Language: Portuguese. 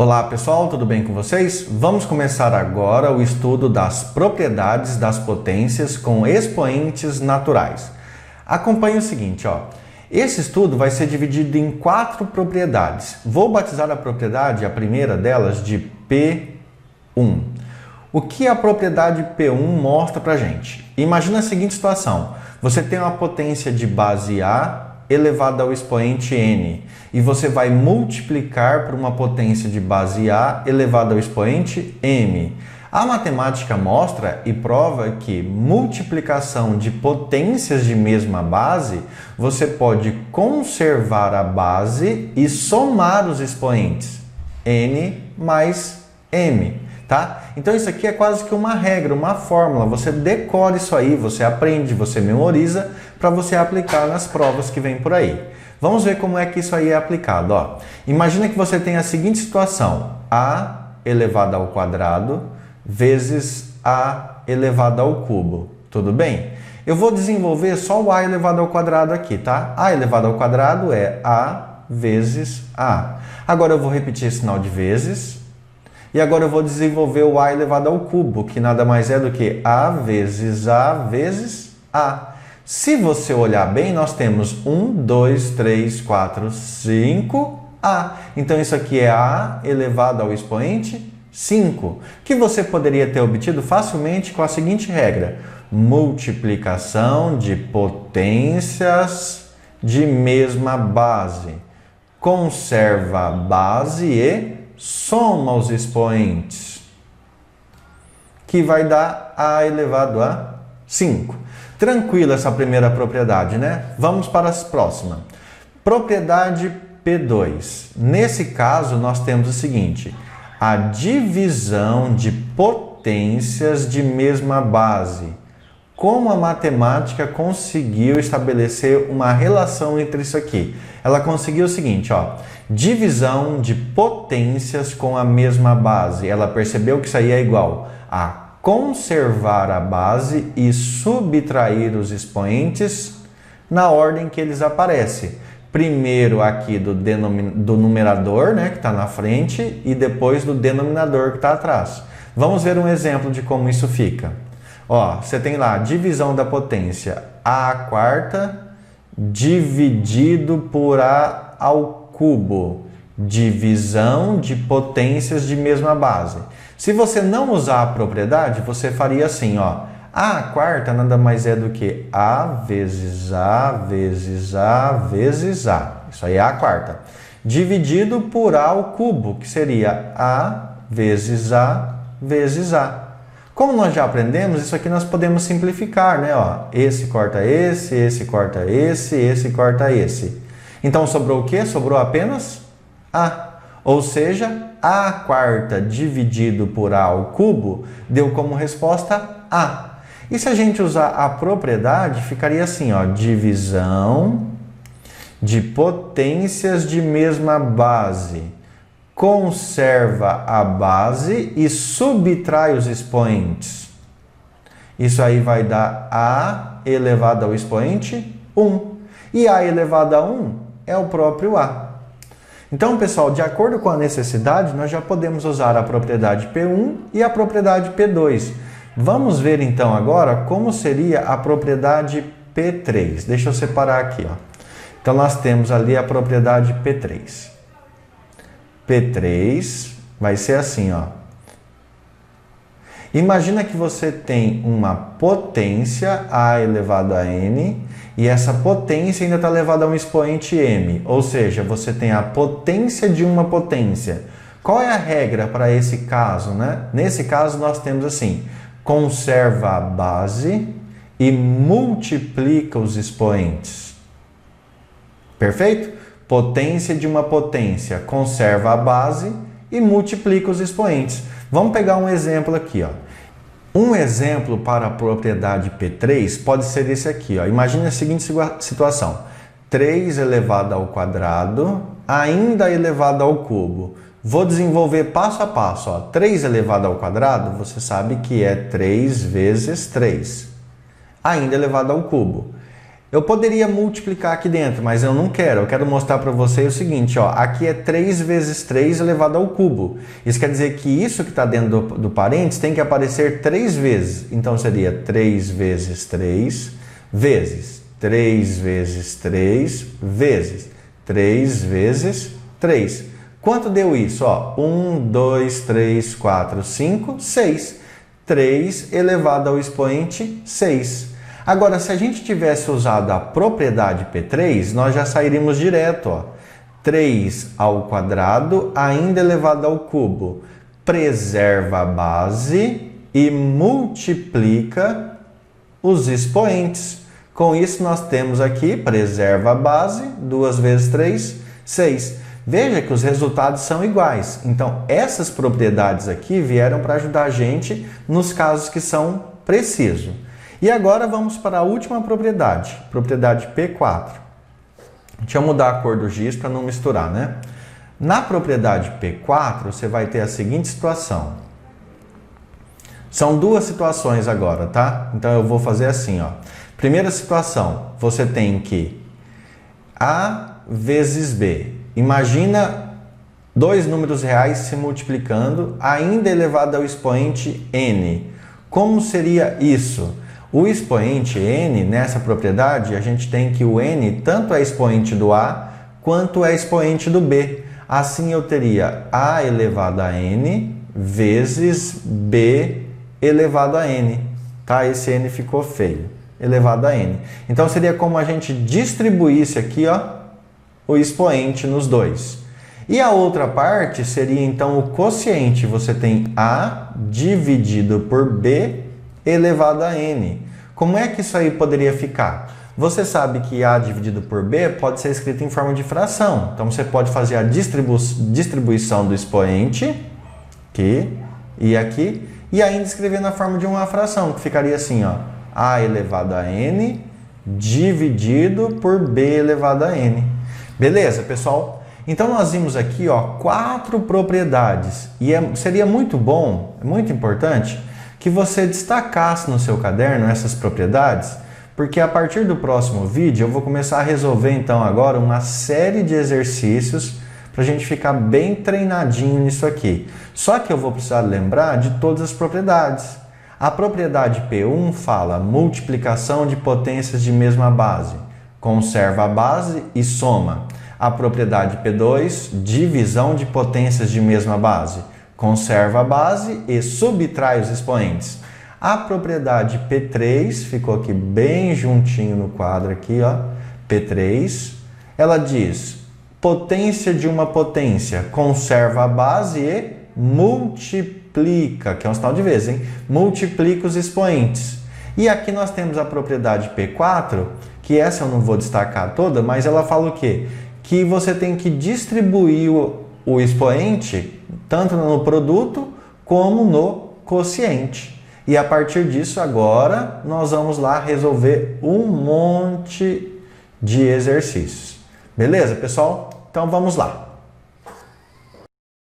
Olá pessoal, tudo bem com vocês? Vamos começar agora o estudo das propriedades das potências com expoentes naturais. Acompanhe o seguinte, esse estudo vai ser dividido em 4 propriedades. Vou batizar a propriedade, a primeira delas, de P1. O que a propriedade P1 mostra para a gente? Imagina a seguinte situação, você tem uma potência de base A elevado ao expoente n, e você vai multiplicar por uma potência de base A elevado ao expoente m. A matemática mostra e prova que multiplicação de potências de mesma base, você pode conservar a base e somar os expoentes, n mais m. Tá? Então isso aqui é quase que uma regra, uma fórmula. Você decora isso aí, você aprende, você memoriza para você aplicar nas provas que vem por aí. Vamos ver como é que isso aí é aplicado. Imagina que você tem a seguinte situação: a elevado ao quadrado vezes a elevado ao cubo. Tudo bem? Eu vou desenvolver só o a elevado ao quadrado aqui, tá? A elevado ao quadrado é a vezes a. Agora eu vou repetir esse sinal de vezes. E agora eu vou desenvolver o a elevado ao cubo, que nada mais é do que a vezes a. Se você olhar bem, nós temos 1, 2, 3, 4, 5a. Então isso aqui é a elevado ao expoente 5, que você poderia ter obtido facilmente com a seguinte regra: multiplicação de potências de mesma base. Conserva a base e soma os expoentes, que vai dar a elevado a 5. Tranquilo essa primeira propriedade, né? Vamos para as próximas. Propriedade P2. Nesse caso, nós temos o seguinte: a divisão de potências de mesma base. Como a matemática conseguiu estabelecer uma relação entre isso aqui? Ela conseguiu o seguinte, divisão de potências com a mesma base. Ela percebeu que isso aí é igual a conservar a base e subtrair os expoentes na ordem que eles aparecem. Primeiro aqui do numerador, né, que está na frente, e depois do denominador que está atrás. Vamos ver um exemplo de como isso fica. Você tem lá divisão da potência a quarta dividido por a ao cubo. Divisão de potências de mesma base. Se você não usar a propriedade, você faria assim, a quarta nada mais é do que a vezes a vezes a vezes a. Isso aí é a quarta. Dividido por a ao cubo, que seria a vezes a vezes a. Como nós já aprendemos, isso aqui nós podemos simplificar, né? Esse corta esse corta esse corta esse. Então sobrou o quê? Sobrou apenas a. Ou seja, a quarta dividido por a ao cubo deu como resposta a. E se a gente usar a propriedade, ficaria assim, divisão de potências de mesma base. Conserva a base e subtrai os expoentes. Isso aí vai dar a elevado ao expoente 1. E a elevado a 1 é o próprio a. Então, pessoal, de acordo com a necessidade, nós já podemos usar a propriedade P1 e a propriedade P2. Vamos ver então agora como seria a propriedade P3. Deixa eu separar aqui. Então, nós temos ali a propriedade P3. P3 vai ser assim, Imagina que você tem uma potência a elevado a n e essa potência ainda está elevada a um expoente m, ou seja, você tem a potência de uma potência. Qual é a regra para esse caso, né? Nesse caso nós temos assim: conserva a base e multiplica os expoentes. Perfeito? Potência de uma potência, conserva a base e multiplica os expoentes. Vamos pegar um exemplo aqui. Um exemplo para a propriedade P3 pode ser esse aqui. Imagine a seguinte situação: 3 elevado ao quadrado, ainda elevado ao cubo. Vou desenvolver passo a passo. 3 elevado ao quadrado, você sabe que é 3 vezes 3, ainda elevado ao cubo. Eu poderia multiplicar aqui dentro, mas eu não quero. Eu quero mostrar para você o seguinte, ó, aqui é 3 vezes 3 elevado ao cubo. Isso quer dizer que isso que está dentro do parênteses tem que aparecer 3 vezes. Então seria 3 vezes 3 vezes 3 vezes 3 vezes 3 vezes 3. Quanto deu isso? Ó, 1, 2, 3, 4, 5, 6. 3 elevado ao expoente 6. Agora, se a gente tivesse usado a propriedade P3, nós já sairíamos direto, ó. 3 ao quadrado, ainda elevado ao cubo. Preserva a base e multiplica os expoentes. Com isso, nós temos aqui, preserva a base, 2 vezes 3, 6. Veja que os resultados são iguais. Então, essas propriedades aqui vieram para ajudar a gente nos casos que são precisos. E agora vamos para a última propriedade, propriedade P4. Deixa eu mudar a cor do giz para não misturar, né? Na propriedade P4, você vai ter a seguinte situação. São duas situações agora, tá? Então eu vou fazer assim, ó. Primeira situação, você tem que A vezes B. Imagina dois números reais se multiplicando, ainda elevado ao expoente n. Como seria isso? O expoente n, nessa propriedade, a gente tem que o n tanto é expoente do A quanto é expoente do B. Assim eu teria A elevado a n vezes B elevado a n. Tá? Esse n ficou feio. Elevado a n. Então seria como a gente distribuísse aqui, ó, o expoente nos dois. E a outra parte seria então o quociente. Você tem A dividido por B elevado a n. Como é que isso aí poderia ficar? Você sabe que A dividido por B pode ser escrito em forma de fração. Então você pode fazer a distribuição do expoente, aqui e aqui, e ainda escrever na forma de uma fração, que ficaria assim, ó, A elevado a n dividido por B elevado a n. Beleza, pessoal? Então nós vimos aqui, ó, 4 propriedades. E seria muito bom, muito importante, que você destacasse no seu caderno essas propriedades, porque a partir do próximo vídeo eu vou começar a resolver então agora uma série de exercícios para a gente ficar bem treinadinho nisso aqui. Só que eu vou precisar lembrar de todas as propriedades. A propriedade P1 fala multiplicação de potências de mesma base, conserva a base e soma. A propriedade P2, divisão de potências de mesma base, conserva a base e subtrai os expoentes. A propriedade P3, ficou aqui bem juntinho no quadro aqui, ó, P3, ela diz potência de uma potência, conserva a base e multiplica, que é um sinal de vezes, hein? Multiplica os expoentes. E aqui nós temos a propriedade P4, que essa eu não vou destacar toda, mas ela fala o quê? Que você tem que distribuir o expoente tanto no produto como no quociente. E a partir disso, agora, nós vamos lá resolver um monte de exercícios. Beleza, pessoal? Então vamos lá.